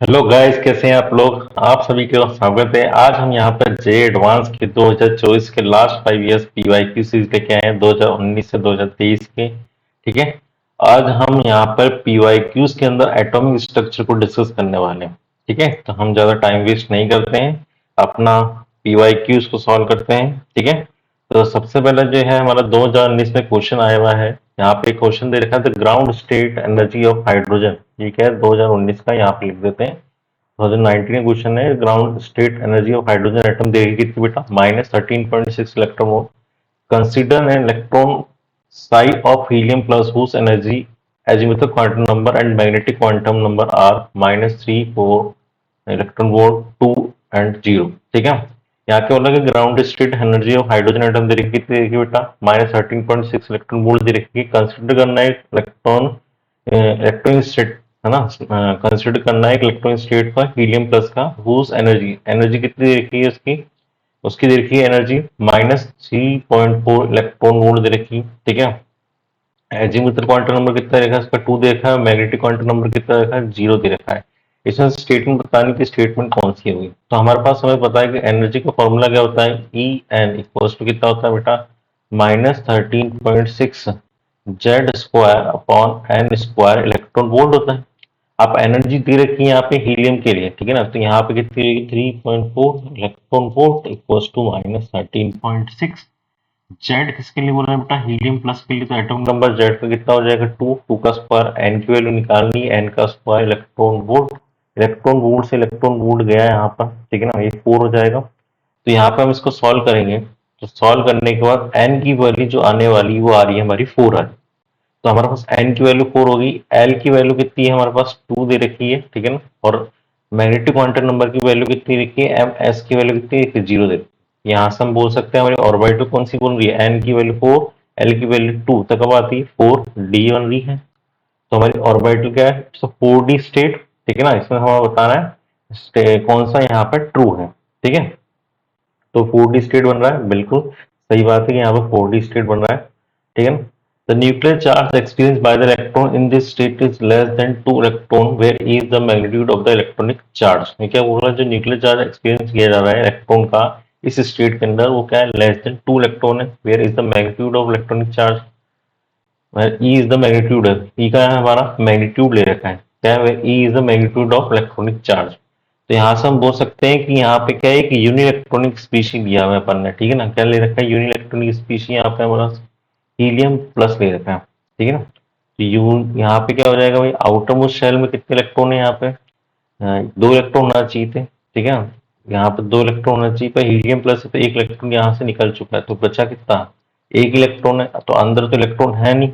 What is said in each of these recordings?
Hello guys, कैसे हैं आप लोग। आप सभी का स्वागत है। आज हम यहाँ पर जे एडवांस के 2024 के लास्ट 5 इयर्स पीवाईक्यू सीरीज लेके आए हैं 2019 से 2023 के। ठीक है। आज हम यहाँ पर पीवाईक्यूज के अंदर एटॉमिक स्ट्रक्चर को डिस्कस करने वाले हैं। ठीक है, तो हम ज्यादा टाइम वेस्ट नहीं करते हैं, अपना पीवाईक्यूज को सॉल्व करते हैं। ठीक है। तो सबसे पहले जो है हमारा 2019 में क्वेश्चन आया हुआ है। यहाँ पे क्वेश्चन दे रखा है the ground state energy of hydrogen. ठीक है, 2019 का यहाँ पे लिख देते हैं। 2019 का क्वेश्चन है ground state energy of hydrogen atom देगी कितनी बेटा, -13.6 electron volt. Consider an electron psi of helium plus whose energy azimuthal quantum number and magnetic quantum number are -3, 4 electron volt, 2 and 0। ठीक है। यहाँ क्या बोला कि ground state energy of hydrogen atom दे रखी कितनी देखिए बेटा, -13.6 इलेक्ट्रॉन वोल्ट दे रखी है। कंसिडर करना है इलेक्ट्रॉन इलेक्ट्रॉन स्टेट, है ना। कंसिडर करना है इलेक्ट्रॉन स्टेट का हीलियम प्लस का, हुज एनर्जी एनर्जी कितनी दे रखी है उसकी, उसकी दे रखी है एनर्जी -3.4 इलेक्ट्रॉन वोल्ट दे रखी है। ठीक है। एजीमुथल क्वांटम नंबर कितना देखा है उसका, 2 दे रखा है। मैग्नेटिक क्वांटम नंबर कितना देखा है, 0 दे रखा है। इसमें स्टेटमेंट बतानी कि स्टेटमेंट कौन सी होगी। तो हमारे पास हमें पता है कि एनर्जी का फॉर्मूला क्या होता है, ई एन इक्वल्स टू कितना होता है बेटा, -13.6 Z square upon N square electron volt होता है। आप एनर्जी दे रखी है यहाँ पे हीलियम के लिए। ठीक है ना, तो यहाँ पे कितनी रहेगी, 3.4 electron volt equals to -13.6। Z किसके लिए बोल रहे हैं बेटा, हीलियम प्लस के लिए। तो एटॉमिक नंबर जेड का कितना हो जाएगा, 2, 2 का स्क्वायर, एन की वैल्यू निकालनी है, एन का square electron volt. Electron volt से इलेक्ट्रॉन वोल्ट गया है यहाँ पर। ठीक है ना, ये 4 हो जाएगा। तो यहाँ पे हम इसको सॉल्व करेंगे। तो सॉल्व करने के बाद एन की वैल्यू जो आने वाली वो आ रही है हमारी 4 आ रही है। तो हमारे पास एन की वैल्यू 4 होगी। एल की वैल्यू कितनी है हमारे पास, 2 दे रखी है। ठीक है ना। और मैग्नेटिक क्वांटम नंबर की वैल्यू कितनी रखी है, एम एस की वैल्यू कितनी है, 0 दे रखी है। यहाँ से हम बोल सकते हैं हमारी ऑर्बिटल कौन सी बन रही है, एन की वैल्यू 4, एल की वैल्यू 2, तो कब आती है 4 डी बन रही है। तो हमारी ऑर्बिटल क्या है, तो 4D स्टेट। ठीक है ना, इसमें हमें बताना है कौन सा यहाँ पर ट्रू है। ठीक है। तो 4D स्टेट बन रहा है, बिल्कुल सही बात है कि यहाँ पर 4D स्टेट बन रहा है। ठीक है ना। The nuclear charge experience by the electron in this state is less than 2 electron where is the magnitude of the electronic charge. ये क्या बोल रहा है, जो न्यूक्लियर चार्ज एक्सपीरियंस किया जा रहा है इलेक्ट्रॉन का इस स्टेट के अंदर, वो क्या है, लेस देन 2 इलेक्ट्रॉन है। Where is the magnitude of electronic charge, E is the magnitude है। ई का है हमारा मैग्नीट्यूड ले रखा है, क्या है, ई is the magnitude of electronic charge. तो यहाँ से हम बोल सकते हैं कि यहाँ पे क्या है कि यूनि इलेक्ट्रॉनिक स्पीशी दिया हुआ है अपन ने। ठीक है ना, क्या ले रखा है, यूनि इलेक्ट्रॉनिक स्पीशी यहाँ पे हमारा हीलियम प्लस ले रखा है। ठीक है ना। तो यू यहाँ पे क्या हो जाएगा भाई, आउटर मोस्ट शेल में कितने इलेक्ट्रॉन है यहाँ पे, 2 इलेक्ट्रॉन होना चाहिए थे। ठीक है। यहाँ पे 2 इलेक्ट्रॉन होना चाहिए, पर हीलियम प्लस है तो 1 इलेक्ट्रॉन यहाँ से निकल चुका है, तो बचा कितना, 1 इलेक्ट्रॉन है। तो अंदर तो इलेक्ट्रॉन है नहीं।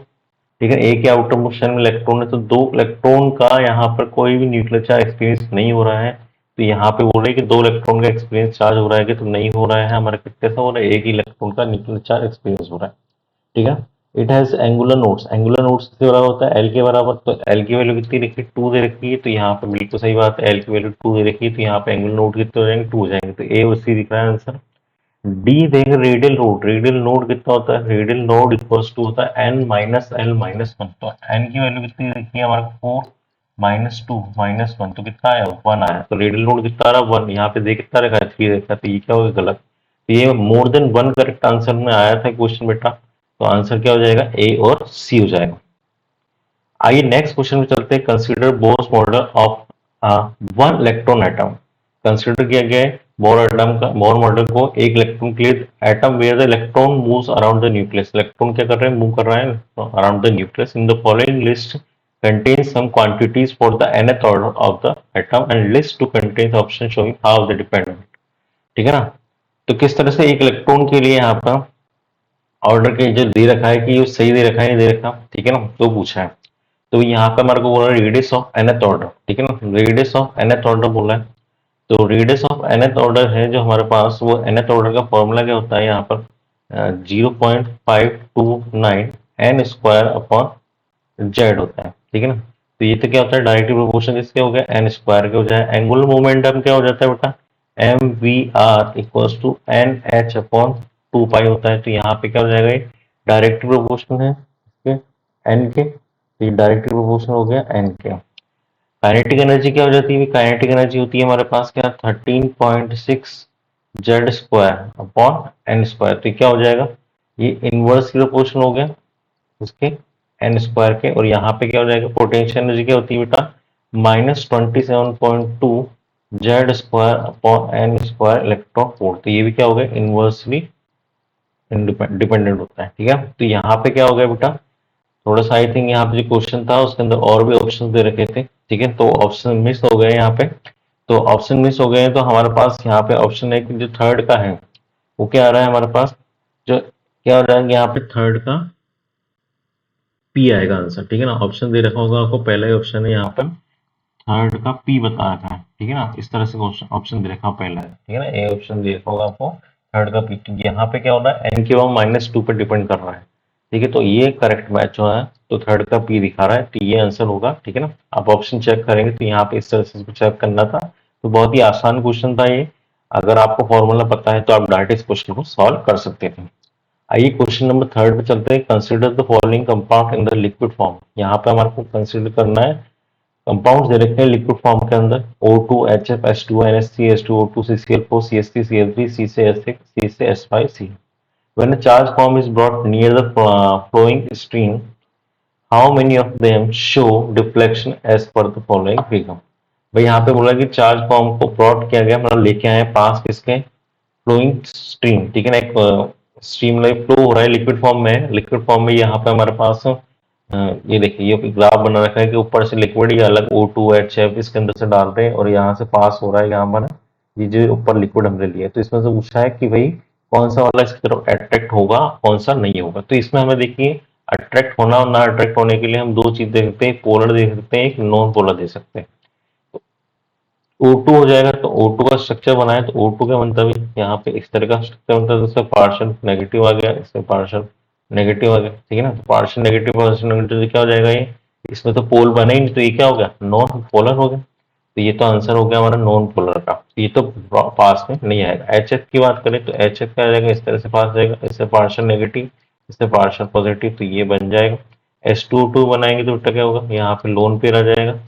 ठीक है, एक ही आउटर मोशन में इलेक्ट्रॉन है, तो 2 इलेक्ट्रॉन का यहाँ पर कोई भी न्यूक्लियर चार्ज एक्सपीरियंस नहीं हो रहा है। तो यहाँ पे बोल रहे हैं कि 2 इलेक्ट्रॉन का एक्सपीरियंस चार्ज हो रहा है कि, तो नहीं हो रहा है हमारा, कैसा हो रहा है, एक ही इलेक्ट्रॉन का न्यूक्लियर चार्ज एक्सपीरियंस हो रहा है। ठीक है। It has angular nodes, angular nodes किसके बराबर होता है, एल के बराबर। तो एल की वैल्यू कितनी रखी है, 2 दे रखी है। तो यहाँ पे बिल्कुल सही बात है, एल की वैल्यू 2 दे रखी है, तो यहाँ पे एंगुलर नोड कितने हो जाएंगे, 2 हो जाएंगे। तो ए और सी दिख रहा है आंसर। डी देखें रेडियल नोड, रेडियल नोड कितना होता है, रेडियल नोड इक्वल्स टू होता है N minus L minus one. तो एन की वैल्यू कितनी रखी है हमारे को, 4 -2 -1, तो कितना आया, 1 आया। तो रेडियल नोड कितना आ रहा है, 1। यहाँ पे देख कितना रखा है, 3 रखा है, तो ये क्या होगा, गलत। तो ये मोर देन 1 करेक्ट आंसर में आया था क्वेश्चन बेटा। तो आंसर क्या हो जाएगा, ए और सी हो जाएगा। आइए नेक्स्ट क्वेश्चन में चलते हैं। Consider Bohr's model of one electron atom. Consider किया गया है बोर एटम का, बोर मॉडल को एक इलेक्ट्रॉन के लिए atom where the electron moves around the nucleus. Electron क्या कर रहे हैं, मूव कर रहा है around the nucleus. In the following list contains some quantities for the nth order of the atom and list to contain the option showing how they depend on it। ठीक है ना। तो किस तरह से एक इलेक्ट्रॉन के लिए यहाँ पर ऑर्डर के जो दे रखा है कि ये सही दे रखा है, नहीं दे रखा। ठीक है ना, तो पूछा है। तो यहाँ पे हमारे को बोला रेडियस ऑफ nth ऑर्डर। ठीक है ना, रेडियस ऑफ nth ऑर्डर बोला है। तो रेडियस ऑफ nth ऑर्डर है जो हमारे पास, वो nth ऑर्डर का फॉर्मूला क्या होता है यहाँ पर, 0.529 एन स्क्वायर अपॉन जेड होता है। ठीक है ना। तो ये तो क्या होता है, डायरेक्टली प्रोपोर्शन किसके हो गया, एन स्क्वायर के हो जाए। एंगुलर मोमेंटम क्या हो जाता है बेटा, M V R equals to N H upon 2 pi होता है। तो यहाँ पे क्या हो जाएगा, ये डायरेक्टली प्रोपोर्शन है एन के, तो ये डायरेक्टली प्रोपोर्शन हो गया एन के। काइनेटिक एनर्जी क्या हो जाती है? काइनेटिक एनर्जी होती है हमारे पास क्या, 13.6 Z square upon N square. तो क्या हो जाएगा, ये इनवर्स प्रोपोर्शन हो गया इसके एन स्क्वायर के। और यहाँ पे क्या हो जाएगा, पोटेंशियल एनर्जी क्या होती है बेटा, -27.2 Z square upon N square electron volt. तो ये भी क्या हो गया, इनवर्सली डिपेंडेंट होता है। ठीक है, तो यहाँ पे क्या हो गया बेटा, थोड़ा सा आई थिंक यहाँ पे जो क्वेश्चन था उसके अंदर और भी ऑप्शन दे रखे थे। ठीक है, तो ऑप्शन मिस हो गए यहाँ पे। तो ऑप्शन मिस हो गए हैं, तो हमारे पास यहाँ पे ऑप्शन है कि जो थर्ड का है वो क्या आ रहा है हमारे पास, जो क्या हो रहा है यहाँ पे थर्ड का पी आएगा आंसर। ठीक है ना, ऑप्शन दे रखा होगा आपको, पहला ही ऑप्शन है यहाँ पर थर्ड का पी बता रखा है। ठीक है ना, इस तरह से ऑप्शन दे रखा पहला है। ठीक है ना, ए ऑप्शन दे रखा होगा आपको थर्ड का पी। यहाँ पे क्या हो रहा है, एन के वहाँ -2 पे डिपेंड कर रहा है। ठीक है, तो ये करेक्ट मैच हो रहा है, तो थर्ड का पी दिखा रहा है, तो ये आंसर होगा। ठीक है ना, आप ऑप्शन चेक करेंगे तो यहाँ पे इस तरह से इसको चेक करना था। तो बहुत ही आसान क्वेश्चन था ये, अगर आपको फॉर्मूला पता है तो आप डायरेक्ट इस क्वेश्चन को सॉल्व कर सकते थे। आइए क्वेश्चन नंबर थर्ड पे चलते हैं। Consider the following compound in the liquid form. यहाँ पे हमारे को कंसिडर करना है कंपाउंड दे रखे हैं लिक्विड फॉर्म के अंदर, O2 HF H2 NH3 H2 O2 CCl4 CH3 CL3 C से S6 C से S5 C। When a charge form is brought near the flowing stream, how many of them show deflection as per the following figure? भाई यहाँ पे बोला कि charge form को brought किया गया, मतलब लेके आए पास किसके, फ्लोइंग स्ट्रीम। ठीक है ना, एक स्ट्रीम लाइक फ्लो हो रहा है लिक्विड फॉर्म में। लिक्विड फॉर्म में यहाँ पे हमारे पास ये देखिए ये ग्राफ बना रखा है कि ऊपर से लिक्विड ये अलग O2HF इसके अंदर से डाल रहे हैं और यहाँ से पास हो रहा है यहाँ पर ये जो ऊपर लिक्विड हमने लिया है। तो इसमें से पूछा है कि भाई कौन सा वाला इसकी तरफ अट्रैक्ट होगा, कौन सा नहीं होगा। तो इसमें हमें देखिए अट्रैक्ट होना और ना अट्रैक्ट होने के लिए हम दो चीज देख सकते हैं, एक पोलर देख सकते हैं, एक नॉन पोलर देख सकते हैं। O2 हो जाएगा, तो O2 का स्ट्रक्चर बनाए तो O2 का मतलब यहाँ पे इस तरह का स्ट्रक्चर बनता है, जैसे पार्शियल नेगेटिव आ गया, इससे पार्शियल नेगेटिव आ गया। ठीक है ना, तो पार्शियल नेगेटिव से क्या हो जाएगा, ये इसमें तो पोल बने ही नहीं, तो ये क्या हो गया, नॉन पोलर हो गया। तो ये तो आंसर हो गया हमारा नॉन पोलर का, ये तो पास में नहीं आएगा। HF की बात करें तो HF क्या आ जाएगा, इस तरह से पास जाएगा, इससे पार्शियल नेगेटिव, इससे पार्शियल पॉजिटिव, तो ये बन जाएगा। H2O2 बनाएंगे तो उल्टा क्या होगा, यहाँ पे लोन पेयर आ जाएगा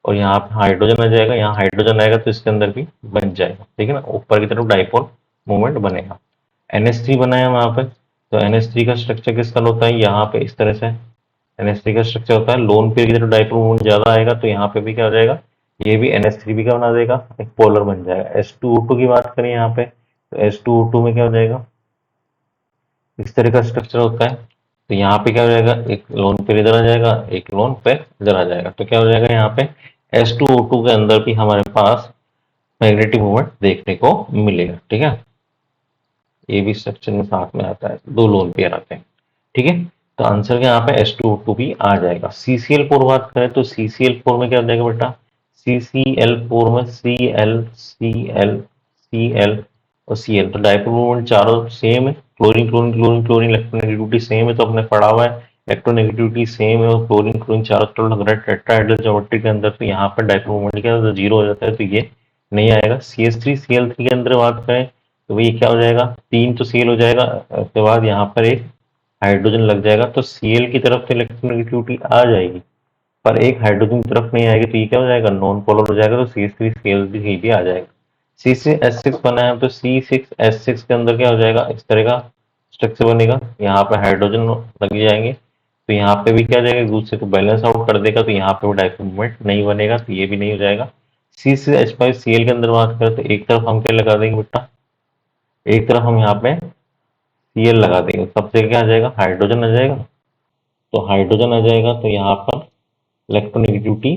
और यहाँ पे हाइड्रोजन आ जाएगा, यहाँ हाइड्रोजन आएगा तो इसके अंदर भी बन जाएगा। ठीक है ना, ऊपर की तरफ डाइपोल मूवमेंट बनेगा। NH3 बनाया वहां पे, तो NH3 का स्ट्रक्चर किस तरह होता है, यहाँ पे इस तरह से NH3 का स्ट्रक्चर होता है, लोन पेयर की तरफ डाइपोल मूवमेंट ज्यादा आएगा, तो यहाँ पे भी क्या हो जाएगा, ये भी NH3 भी क्या बना देगा, एक पोलर बन जाएगा। H2O2 की बात करें यहाँ पे, तो H2O2 में क्या हो जाएगा, इस तरह का स्ट्रक्चर होता है। तो यहाँ पे क्या हो जाएगा, एक लोन पेयर इधर आ जाएगा, एक लोन पेयर इधर आ जाएगा, तो क्या हो जाएगा यहाँ पे H2O2 के अंदर भी हमारे पास मैग्नेटिक मूवमेंट देखने को मिलेगा। ठीक है, ये भी स्ट्रक्चर में साथ में आता है, दो लोन पेयर आते हैं। ठीक है, तो आंसर यहाँ पे H2O2 भी आ जाएगा। CCl4 बात करें तो CCl4 में क्या हो जाएगा बेटा, CCl4 में Cl और Cl, तो डाइपोल मोमेंट चारों सेम है, chlorine chlorine chlorine chlorine electronegativity same है, तो अपने पढ़ा हुआ है इलेक्ट्रोनेगेटिविटी सेम है, और क्लोरीन क्लोरीन चारों तरफ लग रहा है टेट्राहेड्रल ज्योमेट्री के अंदर, तो यहाँ पर डाइपोल मोमेंट क्या होता है, जीरो हो जाता है, तो ये नहीं आएगा। CH3Cl3 के अंदर बात करें तो भाई क्या हो जाएगा, तीन तो Cl हो जाएगा, उसके बाद यहाँ पर एक हाइड्रोजन लग जाएगा, तो Cl की तरफ से इलेक्ट्रोनेगेटिविटी आ जाएगी पर एक हाइड्रोजन की तरफ नहीं आएगी, तो ये क्या हो जाएगा, नॉन पोलर हो जाएगा, तो CH3Cl3 भी आ जाएगा। C6H6 बना है, तो C6H6 के अंदर क्या हो जाएगा, इस तरह का स्ट्रक्चर बनेगा, यहाँ पे हाइड्रोजन लग जाएंगे, तो यहाँ पे भी क्या हो जाएगा, एक दूसरे को बैलेंस आउट कर देगा, तो यहाँ पे भी डाइपोल मोमेंट नहीं बनेगा, तो ये भी नहीं हो जाएगा। C6H5Cl के अंदर बात करें तो एक तरफ हम क्या लगा देंगे बेटा, एक तरफ हम यहाँ पे Cl लगा देंगे, तब से क्या आ जाएगा, हाइड्रोजन आ जाएगा, तो हाइड्रोजन आ जाएगा, तो यहाँ पर इलेक्ट्रोनेगेटिविटी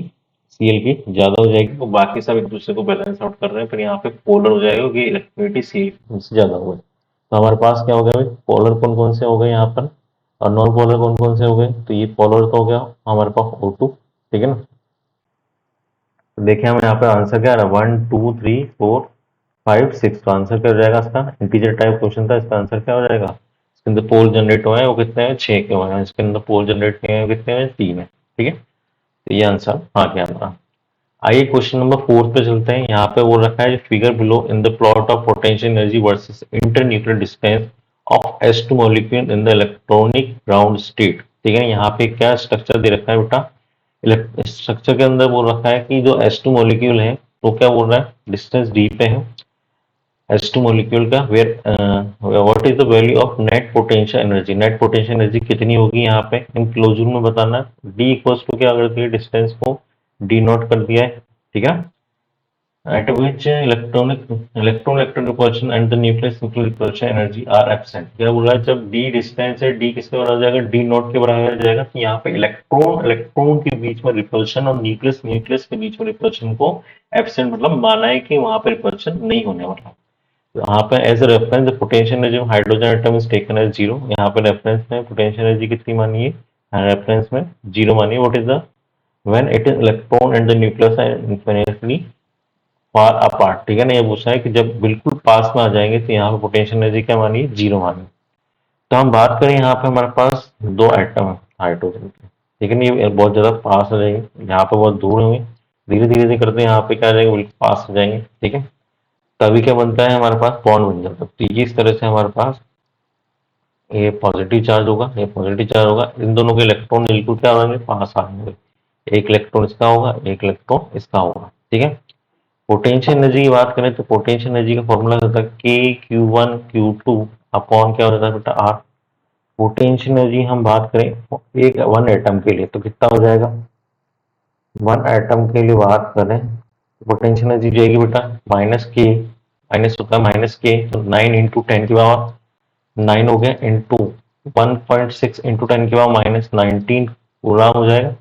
Cl की ज्यादा हो जाएगी, तो बाकी सब एक दूसरे को बैलेंस आउट कर रहे हैं, पर यहाँ पे पोलर हो जाएगा क्योंकि इलेक्ट्रोनेगेटिविटी Cl से ज्यादा हो गई। तो हमारे पास क्या हो गया भाई, पोलर कौन कौन से हो गए यहाँ पर और नॉन पोलर कौन कौन से हो गए, तो ये पोलर तो हो गया हमारे पास O2। ठीक है ना, तो देखिए हम यहाँ पे आंसर क्या आ रहा है, 1 2 3 4 5 6, तो आंसर क्या हो जाएगा इसका, इंटीजर टाइप क्वेश्चन था, इसका आंसर क्या हो जाएगा, इसके अंदर पोल जनरेट हुए हैं वो कितने हैं, 6 के हुए हैं, इसके अंदर पोल जनरेट किए हैं कितने हैं, 3 है। ठीक है, तो ये आंसर आ गया हमारा। आइए क्वेश्चन नंबर 4 पे चलते हैं। यहाँ पे बोल रखा है figure below in the plot of potential energy versus internuclear distance of S2 molecule in the electronic ground state. ठीक है, यहाँ पे क्या स्ट्रक्चर दे रखा है बेटा, स्ट्रक्चर के अंदर बोल रखा है कि जो H2 मॉलिक्यूल है तो क्या बोल रहा है, डिस्टेंस डी पे है H2 मॉलिक्यूल का, where what is the value of net potential energy, net potential energy कितनी होगी यहाँ पे इन क्लोजर में बताना है। डी इक्वल्स टू क्या कर दिया, डिस्टेंस को डी नॉट कर दिया है, ठीक है। At which electron repulsion and the nucleus repulsion energy are absent। क्या बोल रहा है, जब d डिस्टेंस है, d किसके बराबर आ जाएगा, d नॉट के बराबर आ जाएगा, तो यहाँ पे इलेक्ट्रॉन के बीच में रिपल्शन और न्यूक्लियस के बीच में रिपल्शन को एब्सेंट मतलब माना है कि वहां पे रिपल्शन नहीं होने वाला। तो यहाँ पे as a reference the potential energy of hydrogen atom is taken as zero. यहाँ पे रेफरेंस में पोटेंशियल एनर्जी कितनी मानी है, रेफरेंस में जीरो मानी है। What is the when it is electron and the nucleus are infinitely far apart, ठीक है ना। ये पूछा है कि जब बिल्कुल पास में आ जाएंगे तो यहाँ पे पोटेंशियल एनर्जी क्या मानिए, जीरो मानिए। तो हम बात करें यहाँ पे हमारे पास दो एटम है हाइड्रोजन के, ठीक है ना, ये बहुत ज्यादा पास हो जाएंगे, यहाँ पे बहुत दूर होंगे, धीरे धीरे से करते हैं यहाँ पे क्या आ जाएगा, बिल्कुल पास हो जाएंगे, ठीक है। तभी क्या बनता है, हमारे पास बॉन्ड बन जाता है। तो इस तरह से हमारे पास ये पॉजिटिव चार्ज होगा, ये पॉजिटिव चार्ज होगा, इन दोनों के इलेक्ट्रॉन बिल्कुल क्या होंगे, पास आएंगे। एक इलेक्ट्रॉन इसका होगा, एक इलेक्ट्रॉन इसका होगा, ठीक है। पोटेंशियल एनर्जी की बात करें तो पोटेंशियल एनर्जी का फॉर्मूला होता है के Q one Q two upon क्या होता है बेटा, आर। पोटेंशियल एनर्जी हम बात करें एक वन एटम के लिए तो कितना हो जाएगा, वन एटम के लिए बात करें पोटेंशियल एनर्जी जाएगी बेटा माइनस के, माइनस होता है माइनस के, तो 9 × 10 की पावर 9 हो गया, इंटू 1.6 × 10 की पावर -19 कूलम हो जाएगा,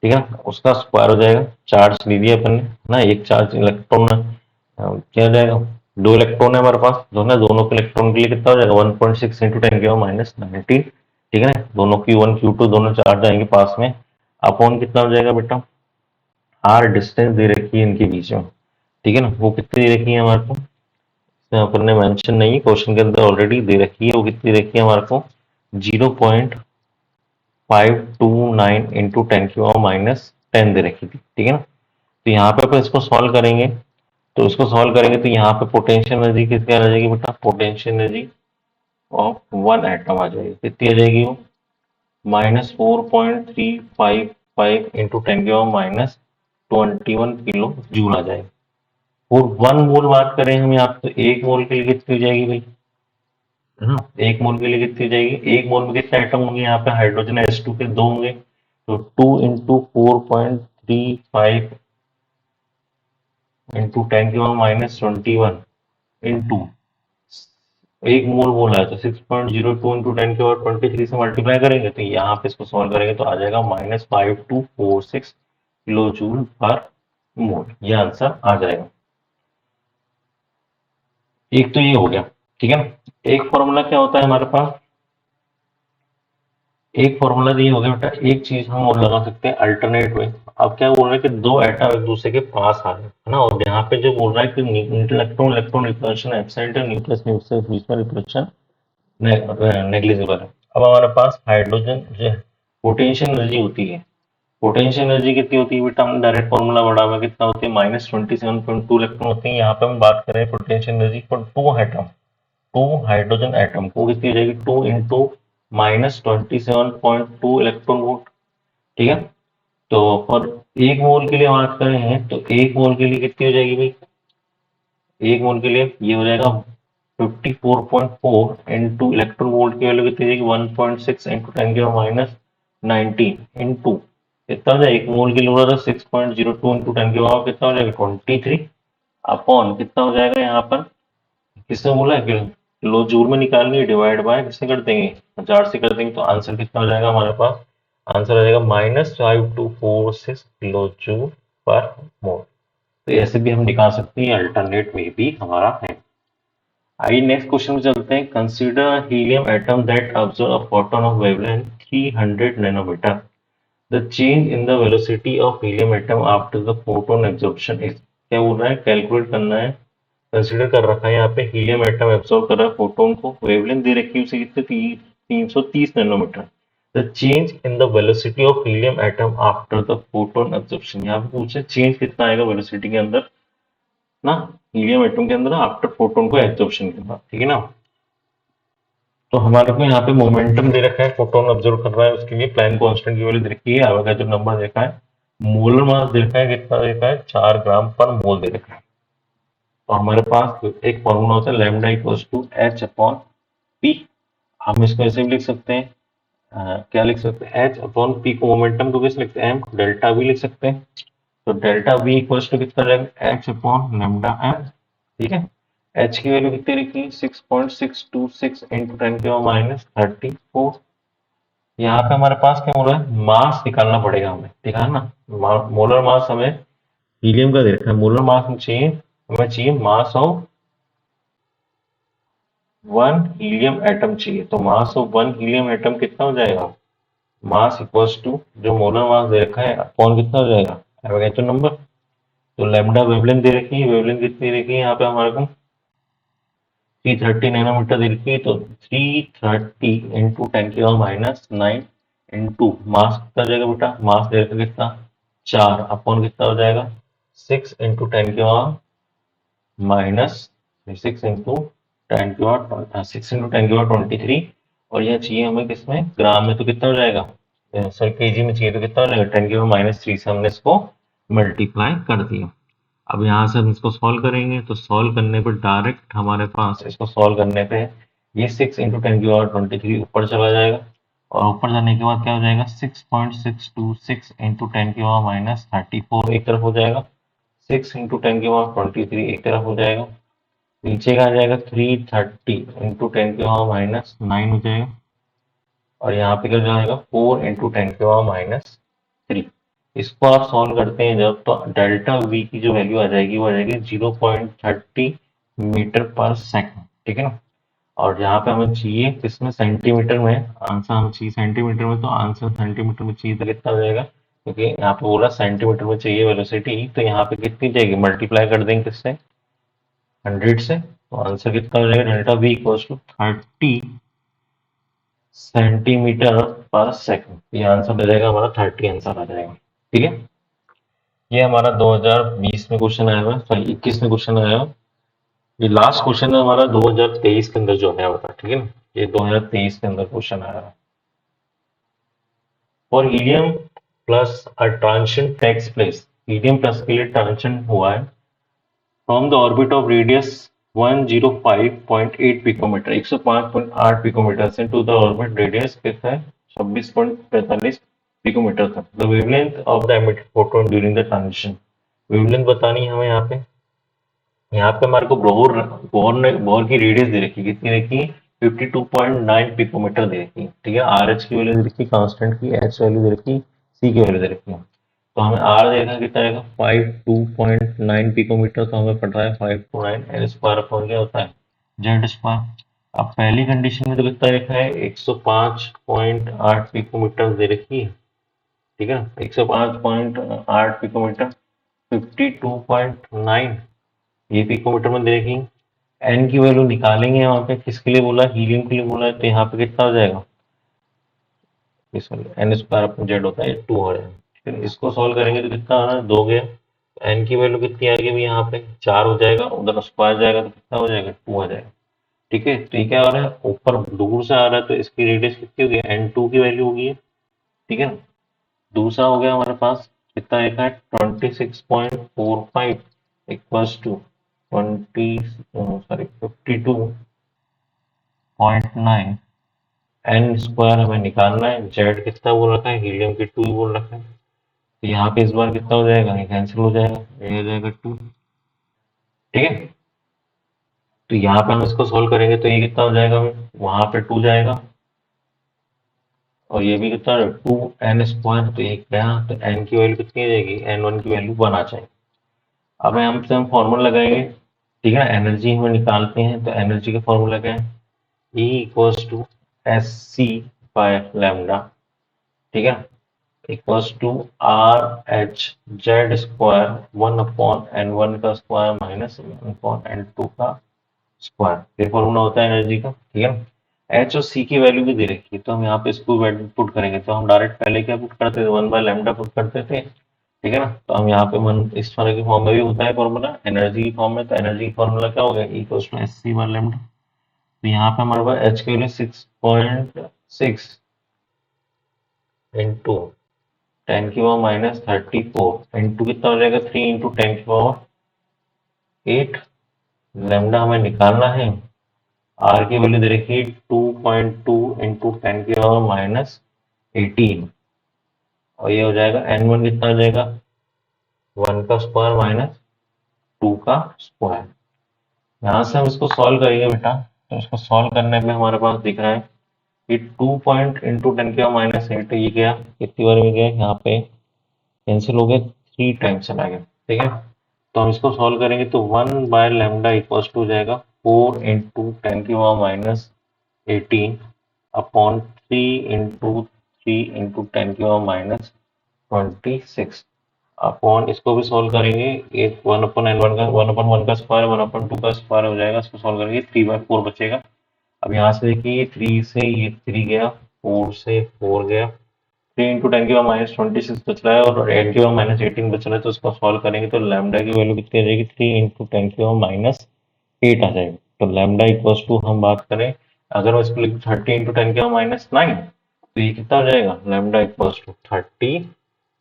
ठीक है ना। उसका स्क्वायर हो जाएगा, चार्ज ले लिया अपन ने ना, एक चार्ज इलेक्ट्रॉन क्या हो जाएगा, दो इलेक्ट्रॉन है हमारे पास, दोनों के इलेक्ट्रॉन के लिए कितना हो जाएगा 1.6 × 10 की पावर -19, ठीक है ना। दोनों Q1 Q2 दोनों चार्ज आएंगे पास में, अपॉन कितना हो जाएगा बेटा, आर डिस्टेंस दे रखी है इनके बीच में, ठीक है ना। वो कितनी दे रखी है हमारे को, अपन ने मेंशन नहीं, क्वेश्चन के अंदर ऑलरेडी दे रखी है, वो कितनी दे रखी है हमारे को 0.529 × 10 की पावर -10 दे रखी थी, ठीक है ना। तो यहाँ पे अपन इसको सॉल्व करेंगे, तो इसको सॉल्व करेंगे तो यहाँ पे पोटेंशियल एनर्जी कितनी आ जाएगी बेटा, potential energy of one atom आ जाएगी, कितनी आ जाएगी वो -4.355 × 10 की पावर -21 किलो जूल आ जाएगी। और वन मोल बात करें हम यहाँ पे, तो एक मोल के लिए कितनी हो जाएगी भाई, है ना। एक मोल के लिए कितनी हो जाएगी, एक मोल में कितने एटम होंगे, यहाँ पे हाइड्रोजन H2 के दो होंगे, तो 2 × 4.35 × 10 की पावर -21 इंटू एक मोल बोला है तो 6.02 × 10 की पावर 23 से मल्टीप्लाई करेंगे, तो यहाँ पे इसको सॉल्व करेंगे तो आ जाएगा -5246 किलो जूल पर मोल, ये आंसर आ जाएगा। एक तो ये हो गया, ठीक है ना। एक फॉर्मूला क्या होता है हमारे पास, एक फॉर्मूला ये हो गया बेटा, एक चीज हम और लगा सकते हैं अल्टरनेट में। अब क्या बोल रहे हैं कि दो एटम एक दूसरे के पास आ गए, है ना, और यहाँ पे जो बोल रहा है कि इलेक्ट्रॉन इलेक्ट्रॉन रिपल्शन एब्सेंट है, न्यूक्लियस न्यूक्लियस बीच में रिपल्शन नेग्लिजिबल है। अब हमारे पास हाइड्रोजन जो पोटेंशियल एनर्जी होती है, पोटेंशियल एनर्जी कितनी होती है बेटा, हमने डायरेक्ट फॉर्मूला बढ़ा हुआ कितना होती है, -27.2 इलेक्ट्रॉन होते हैं। यहाँ पे हम बात करें potential energy for two atom, two hydrogen atom को कितनी हो जाएगी, 2 × -27.2 इलेक्ट्रॉन वोल्ट, ठीक है। तो फॉर एक मोल के लिए बात करें तो एक मोल के लिए कितनी हो जाएगी भाई, एक मोल के लिए ये हो जाएगा 54.4 इंटू इलेक्ट्रॉन वोल्ट की वैल्यू कितनी जाएगी 1.6 × 10 की पावर -19 इंटू कितना हो जाएगा, एक मोल के लिए बोला था 6.02 × 10 की पावर कितना हो जाएगा 23 अपॉन कितना हो जाएगा यहाँ पर, किसने बोला है कि किलो जूल में निकालनी है, डिवाइड बाय किससे कर देंगे 1000 से कर देंगे, तो आंसर कितना हो जाएगा हमारे पास, आंसर आ जाएगा -5246 किलो जूल पर मोल। तो ऐसे भी हम निकाल सकते हैं, अल्टरनेट में भी हमारा है। आइए नेक्स्ट क्वेश्चन में चलते हैं। Consider helium atom that observe a photon of wavelength 300 nanometre, the change in the velocity of helium atom after the photon absorption is. क्या बोल रहा है, कैलकुलेट करना है, कंसीडर कर रखा है यहाँ पे हीलियम एटम एब्जॉर्ब कर रहा है फोटोन को, वेवलेंथ दे रखी है उसे कितने 330 nanometre, the change in the velocity of helium atom after the photon absorption. यहाँ पे पूछे चेंज कितना आएगा वेलोसिटी के अंदर ना, हीलियम एटम के अंदर आफ्टर फोटोन को एब्जॉर्प्शन के बाद, ठीक है ना। तो हमारे को यहाँ पे मोमेंटम दे रखा है, फोटोन ऑब्जर्व कर रहा है, उसके लिए प्लैंक कांस्टेंट की वैल्यू दे रखी है, आवेगाड्रो नंबर देखा है मोलर मास देखा है, कितना देखा है, 4 ग्राम पर मोल दे रखा है। तो हमारे पास एक फॉर्मूला होता है lambda equals to H upon P. हम इसको ऐसे भी लिख सकते हैं, क्या लिख सकते हैं, एच अपॉन पी को मोमेंटम को कैसे लिखते हैं, एम डेल्टा वी लिख सकते हैं। तो डेल्टा वी इक्वल्स टू कितना रहेगा, एच अपॉन लैम्डा एम। ठीक है, एच की वैल्यू कितनी रखी, 6.626 इंटू 10⁻34। यहाँ पे हमारे पास क्या हो रहा है, मास निकालना पड़ेगा हमें, ठीक है ना। मोलर मास हमें हीलियम का दे रखा है, मोलर मास में चाहिए, हमें चाहिए मास ऑफ 1 हीलियम एटम चाहिए। तो मास ऑफ 1 हीलियम एटम कितना हो जाएगा, मास इक्वल्स टू जो मोलर मास दे रखा है अपॉन कितना हो जाएगा, एवोगैड्रो नंबर। तो लैम्डा वेवलेंथ दे रखी है, वेवलेंथ कितनी दे रखी है यहाँ पे हमारे को, 330 नैनोमीटर दे रखी है। तो 330 इंटू 10⁻⁹ इंटू मास कितना हो जाएगा बेटा, मास दे रखा कितना, 4 अपॉन कितना हो जाएगा, 6 इंटू 10⁻⁻6 इंटू 10⁻23। और यह चाहिए हमें किसमें, ग्राम में, तो कितना हो जाएगा, सर केजी में चाहिए, तो कितना हो जाएगा, 10⁻³ से हमने इसको मल्टीप्लाई कर दिया। अब यहाँ से हम इसको सॉल्व करेंगे, तो सॉल्व करने पर डायरेक्ट हमारे पास, इसको सॉल्व करने पे ये 6 इंटू 10⁻23 ऊपर चला जाएगा। और ऊपर जाने के बाद क्या हो जाएगा, 6.626 इंटू 10⁻34 एक तरफ हो जाएगा, 6 इंटू 10⁻23 एक तरफ हो जाएगा। नीचे का आ जाएगा 330 इंटू 10⁻⁹ हो जाएगा। और यहाँ पे क्या हो जाएगा, 4 इंटू 10⁻³ इसको आप सॉल्व करते हैं जब, तो डेल्टा वी की जो वैल्यू आ जाएगी वो आ जाएगी 0.30 मीटर पर सेकंड, ठीक है ना। और यहाँ पे हमें चाहिए किसमें, सेंटीमीटर में, आंसर हमें चाहिए सेंटीमीटर में, तो आंसर सेंटीमीटर में चाहिए तो कितना हो जाएगा, क्योंकि यहाँ पे बोला सेंटीमीटर में चाहिए वेलोसिटी, तो यहाँ पे कितनी जाएगी, मल्टीप्लाई कर देंगे किससे, 100 से। तो आंसर कितना हो जाएगा, delta V equals to 30 centimetre पर सेकंड। ये आंसर आ जाएगा हमारा 30 आंसर आ जाएगा, ठीक है। ये हमारा 2020 में क्वेश्चन आया हुआ है, सॉरी 21 में क्वेश्चन आया हुआ है। ये लास्ट क्वेश्चन है हमारा 2023 के अंदर जो आया हुआ था, ठीक है ना। ये 2023 के अंदर क्वेश्चन आया है। For helium plus a transition takes place, helium plus के लिए ट्रांजिशन हुआ है from the orbit of radius 105.8 picometre, 105.8 picometre से टू द ऑर्बिट रेडियस कितना है, 26.45 पिकोमीटर तक। The wavelength of the emitted photon during the transition, wavelength बतानी है हमें यहाँ पे। यहाँ पे हमारे को बोर की रेडियस दे रखी है, कितनी रखी है, 52.9 पिकोमीटर दे रखी है, ठीक है। आर एच की वैल्यू दे रखी है कांस्टेंट की, एच वैल्यू दे रखी है, सी की वैल्यू दे रखी है। तो हमें आर देखा कितना रहेगा, 52.9 पिकोमीटर, तो हमें पड़ रहा है 529 एल स्क्वायर अपॉन क्या होता है, जेड स्क्वायर। अब पहली कंडीशन में तो कितना लिखा है, 105.8 पिकोमीटर दे रखी है, ठीक है। 105.8 पिकोमीटर, 52.9 ये पिकोमीटर में देखेंगे। एन की वैल्यू निकालेंगे, यहाँ पे किसके लिए बोला, हीलियम के लिए बोला है, तो यहाँ पे कितना हो जाएगा, एन स्क्वायर अपॉन जेड होता है 2 हो जाएगा। फिर इसको सॉल्व करेंगे तो कितना आ रहा है, 2 गया। एन की वैल्यू कितनी आ गई यहाँ पे, 4 हो जाएगा, उधर स्क्वायर जाएगा तो कितना हो जाएगा, 2 आ जाएगा, ठीक है। तो ये क्या आ रहा है, ऊपर दूर से आ रहा है, तो इसकी रेडियस कितनी होगी, N2 की वैल्यू होगी, ठीक है ना। दूसरा हो गया हमारे पास, कितना लिखा है, 26.45 इक्वल्स टू 52.9 एन स्क्वायर हमें निकालना है। जेड कितना बोल रखा है, हीलियम की 2 बोल रखा है। तो यहाँ पे इस बार कितना हो जाएगा, ये कैंसिल हो जाएगा, ये हो जाएगा 2, ठीक है। तो यहाँ पे हम इसको सोल्व करेंगे तो ये कितना हो जाएगा, वहां पे 2 जाएगा, और ये भी कितना, 2 n स्क्वायर, तो एक गया, तो n की वैल्यू कितनी आ जाएगी, n1 की वैल्यू 1 आ जाएगी। अब हम फॉर्मूला लगाएंगे, ठीक है, एनर्जी हमें निकालते हैं, तो एनर्जी का फॉर्मूला क्या है, E equals to S C by lambda, ठीक है, equals to R H Z square 1/n1 का स्क्वायर माइनस 1/n2 का स्क्वायर। ये फॉर्मूला होता है एनर्जी का, ठीक है। एच और सी की वैल्यू भी दे रखी है, तो हम यहाँ पे इसको वैल्यू पुट करेंगे, तो हम डायरेक्ट पहले क्या पुट करते थे, 1/लैम्डा पुट करते थे, ठीक है ना। तो हम यहाँ पे इस तरह की फॉर्म में भी होता है फॉर्मूला एनर्जी की फॉर्म में, तो एनर्जी की फॉर्मूला क्या हो गया, equals to S C by lambda. तो यहाँ पे हमारे पास एच की वैल्यू 6.6 इंटू 10 की पावर माइनस 34 इंटू कितना हो जाएगा 3 इंटू 10 की पावर 8। लैम्डा हमें निकालना है, आर की वैल्यू दे रखी है 2.2 इंटू 10 की पावर माइनस 18 और ये हो जाएगा n1 कितना हो जाएगा 1 का स्क्वायर माइनस 2 का स्क्वायर। यहाँ से हम इसको सॉल्व करेंगे बेटा, तो इसको सॉल्व करने में हमारे पास दिख रहा है कि 2 पॉइंट इंटू 10 की पावर माइनस 8 ये गया कितनी बार में गया यहाँ पे कैंसिल हो गया 3 टाइम्स चला गया, ठीक है। तो हम इसको सॉल्व करेंगे तो 1 बाय लैम्डा इक्वल्स टू जाएगा 4 इंटू 10 की power minus 18 upon 3 into 3 into 10 की पावर माइनस 26 अपॉन इसको भी सॉल्व करेंगे, एक 1 अपन n1 का 1 अपन 1 का स्क्वायर 1 अपन 2 का स्क्वायर हो जाएगा, इसको सॉल्व करेंगे 3/4 बचेगा। अब यहाँ से देखिए 3 से ये 3 गया, 4 से 4 गया, 3 इंटू 10 की पावर माइनस 26 बच रहा है और 8 की पावर माइनस 18 बच रहा है, तो इसको सॉल्व करेंगे तो लैम्डा की वैल्यू कितनी आ जाएगी 3 इंटू 10 की पावर माइनस 8 आ जाएगी। तो लैम्डा इक्वल्स टू हम बात करें, अगर मैं इसको लिखूँ 30 इंटू 10 की पावर माइनस 9 तो ये कितना हो जाएगा लैम्डा इक्वल्स टू 30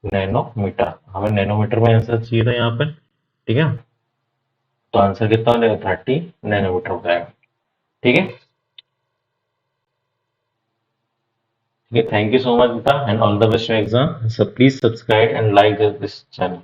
नैनोमीटर। हमें नैनोमीटर में आंसर चाहिए था यहाँ पर, ठीक है। तो आंसर कितना हो जाएगा 30 नैनोमीटर हो जाएगा, ठीक है। Okay, thank you so much, Vita, and all the best for your exam. So please subscribe and like this channel.